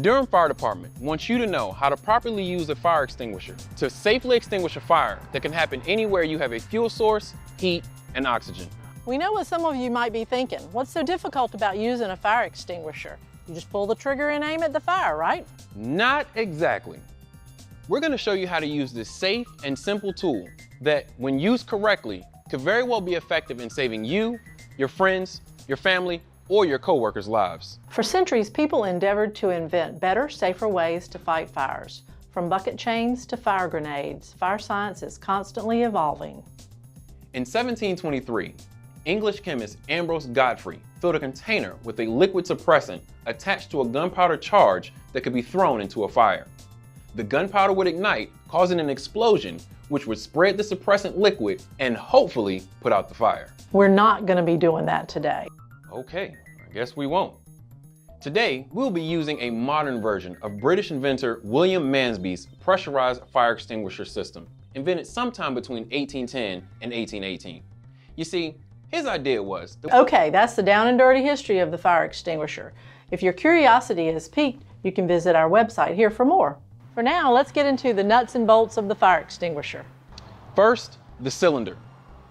Durham Fire Department wants you to know how to properly use a fire extinguisher to safely extinguish a fire that can happen anywhere you have a fuel source, heat, and oxygen. We know what some of you might be thinking. What's so difficult about using a fire extinguisher? You just pull the trigger and aim at the fire, right? Not exactly. We're going to show you how to use this safe and simple tool that, when used correctly, could very well be effective in saving you, your friends, your family, or your coworkers' lives. For centuries, people endeavored to invent better, safer ways to fight fires. From bucket chains to fire grenades, fire science is constantly evolving. In 1723, English chemist Ambrose Godfrey filled a container with a liquid suppressant attached to a gunpowder charge that could be thrown into a fire. The gunpowder would ignite, causing an explosion, which would spread the suppressant liquid and hopefully put out the fire. We're not going to be doing that today. Okay, I guess we won't. Today, we'll be using a modern version of British inventor William Mansby's pressurized fire extinguisher system, invented sometime between 1810 and 1818. You see, his idea was Okay, that's the down and dirty history of the fire extinguisher. If your curiosity has piqued, you can visit our website here for more. For now, let's get into the nuts and bolts of the fire extinguisher. First, the cylinder.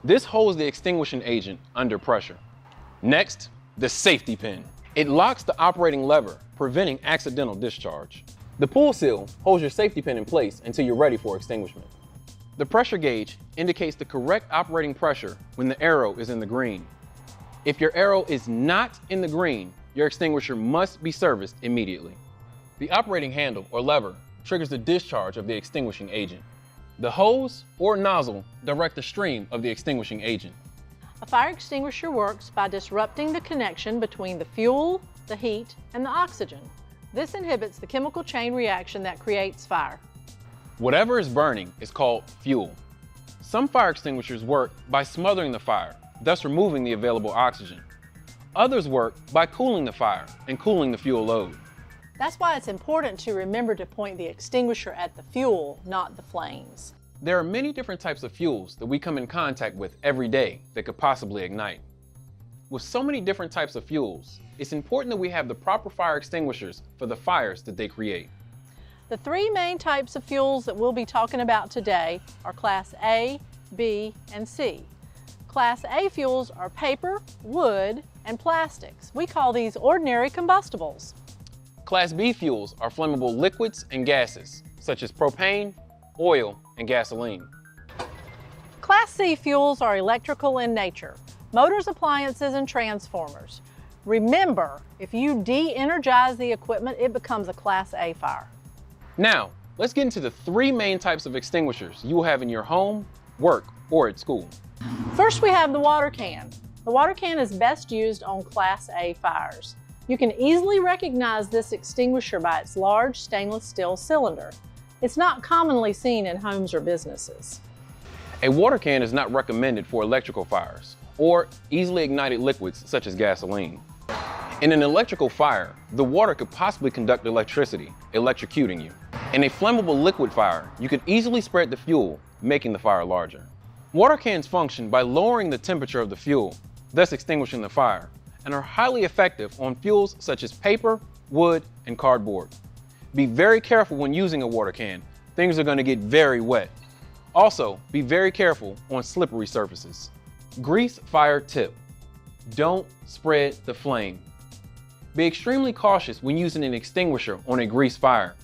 This holds the extinguishing agent under pressure. Next, the safety pin. It locks the operating lever, preventing accidental discharge. The pull seal holds your safety pin in place until you're ready for extinguishment. The pressure gauge indicates the correct operating pressure when the arrow is in the green. If your arrow is not in the green, your extinguisher must be serviced immediately. The operating handle or lever triggers the discharge of the extinguishing agent. The hose or nozzle direct the stream of the extinguishing agent. A fire extinguisher works by disrupting the connection between the fuel, the heat, and the oxygen. This inhibits the chemical chain reaction that creates fire. Whatever is burning is called fuel. Some fire extinguishers work by smothering the fire, thus removing the available oxygen. Others work by cooling the fire and cooling the fuel load. That's why it's important to remember to point the extinguisher at the fuel, not the flames. There are many different types of fuels that we come in contact with every day that could possibly ignite. With so many different types of fuels, it's important that we have the proper fire extinguishers for the fires that they create. The three main types of fuels that we'll be talking about today are Class A, B, and C. Class A fuels are paper, wood, and plastics. We call these ordinary combustibles. Class B fuels are flammable liquids and gases, such as propane, oil, and gasoline. Class C fuels are electrical in nature, motors, appliances, and transformers. Remember, if you de-energize the equipment, it becomes a Class A fire. Now, let's get into the three main types of extinguishers you will have in your home, work, or at school. First, we have the water can. The water can is best used on Class A fires. You can easily recognize this extinguisher by its large stainless steel cylinder. It's not commonly seen in homes or businesses. A water can is not recommended for electrical fires or easily ignited liquids such as gasoline. In an electrical fire, the water could possibly conduct electricity, electrocuting you. In a flammable liquid fire, you could easily spread the fuel, making the fire larger. Water cans function by lowering the temperature of the fuel, thus extinguishing the fire, and are highly effective on fuels such as paper, wood, and cardboard. Be very careful when using a water can. Things are going to get very wet. Also, be very careful on slippery surfaces. Grease fire tip. Don't spread the flame. Be extremely cautious when using an extinguisher on a grease fire.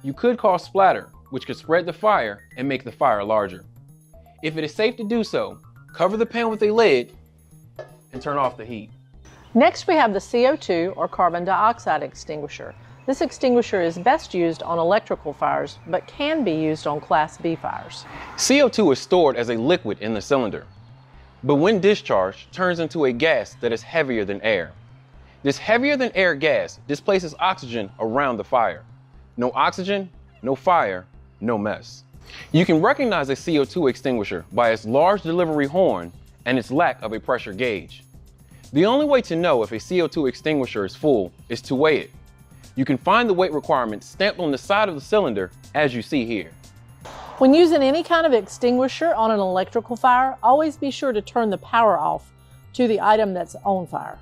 You could cause splatter, which could spread the fire and make the fire larger. If it is safe to do so, cover the pan with a lid and turn off the heat. Next, we have the CO2 or carbon dioxide extinguisher. This extinguisher is best used on electrical fires, but can be used on Class B fires. CO2 is stored as a liquid in the cylinder, but when discharged, turns into a gas that is heavier than air. This heavier than air gas displaces oxygen around the fire. No oxygen, no fire, no mess. You can recognize a CO2 extinguisher by its large delivery horn and its lack of a pressure gauge. The only way to know if a CO2 extinguisher is full is to weigh it. You can find the weight requirements stamped on the side of the cylinder as you see here. When using any kind of extinguisher on an electrical fire, always be sure to turn the power off to the item that's on fire.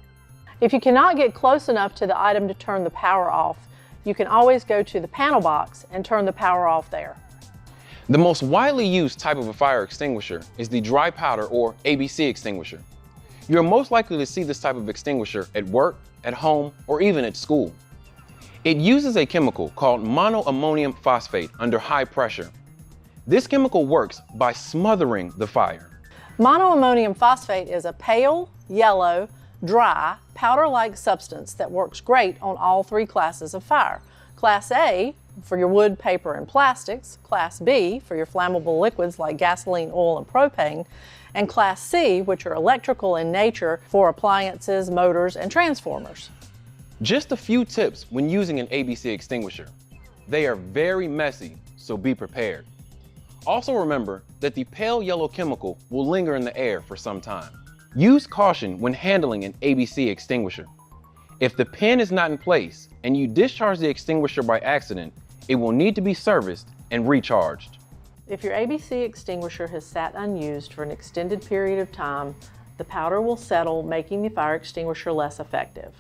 If you cannot get close enough to the item to turn the power off, You can always go to the panel box and turn the power off there. The most widely used type of a fire extinguisher is the dry powder or ABC extinguisher. You're most likely to see this type of extinguisher at work, at home, or even at school. It uses a chemical called monoammonium phosphate under high pressure. This chemical works by smothering the fire. Monoammonium phosphate is a pale, yellow, dry, powder-like substance that works great on all three classes of fire. Class A for your wood, paper, and plastics, Class B for your flammable liquids like gasoline, oil, and propane, and Class C, which are electrical in nature for appliances, motors, and transformers. Just a few tips when using an ABC extinguisher. They are very messy, so be prepared. Also remember that the pale yellow chemical will linger in the air for some time. Use caution when handling an ABC extinguisher. If the pin is not in place and you discharge the extinguisher by accident, it will need to be serviced and recharged. If your ABC extinguisher has sat unused for an extended period of time, the powder will settle, making the fire extinguisher less effective.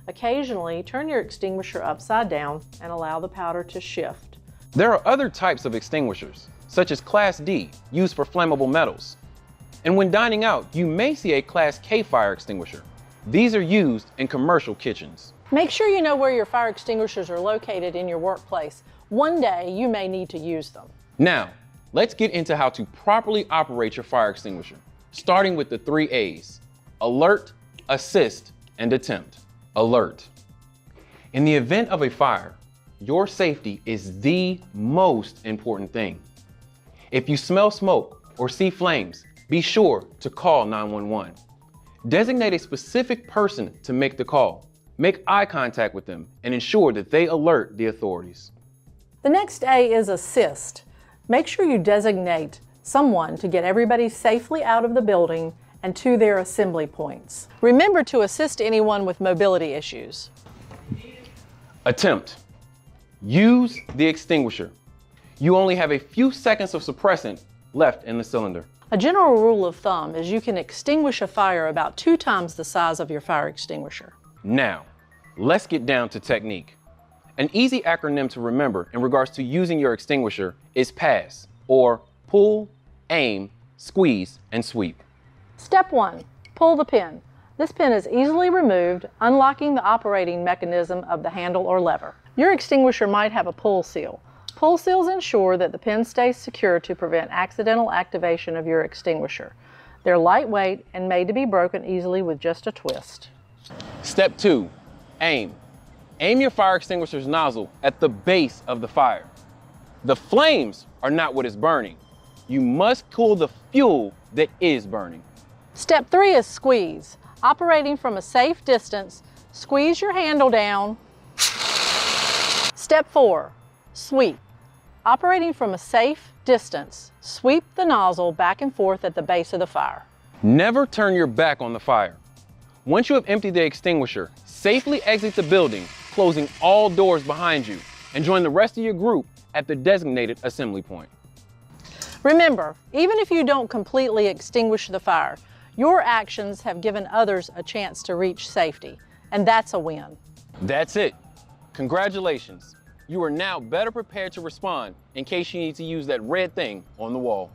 Occasionally, turn your extinguisher upside down and allow the powder to shift. There are other types of extinguishers, such as Class D, used for flammable metals. And when dining out, you may see a Class K fire extinguisher. These are used in commercial kitchens. Make sure you know where your fire extinguishers are located in your workplace. One day, you may need to use them. Now, let's get into how to properly operate your fire extinguisher, starting with the 3 A's: alert, assist, and attempt. Alert. In the event of a fire, your safety is the most important thing. If you smell smoke or see flames, be sure to call 911. Designate a specific person to make the call. Make eye contact with them and ensure that they alert the authorities. The next A is assist. Make sure you designate someone to get everybody safely out of the building and to their assembly points. Remember to assist anyone with mobility issues. Attempt. Use the extinguisher. You only have a few seconds of suppressant left in the cylinder. A general rule of thumb is you can extinguish a fire about 2 times the size of your fire extinguisher. Now, let's get down to technique. An easy acronym to remember in regards to using your extinguisher is PASS, or pull, aim, squeeze, and sweep. Step 1, pull the pin. This pin is easily removed, unlocking the operating mechanism of the handle or lever. Your extinguisher might have a pull seal. Pull seals ensure that the pin stays secure to prevent accidental activation of your extinguisher. They're lightweight and made to be broken easily with just a twist. Step 2, aim. Aim your fire extinguisher's nozzle at the base of the fire. The flames are not what is burning. You must cool the fuel that is burning. Step 3 is squeeze. Operating from a safe distance, squeeze your handle down. Step 4, sweep. Operating from a safe distance, sweep the nozzle back and forth at the base of the fire. Never turn your back on the fire. Once you have emptied the extinguisher, safely exit the building, closing all doors behind you, and join the rest of your group at the designated assembly point. Remember, even if you don't completely extinguish the fire, your actions have given others a chance to reach safety, and that's a win. That's it. Congratulations. You are now better prepared to respond in case you need to use that red thing on the wall.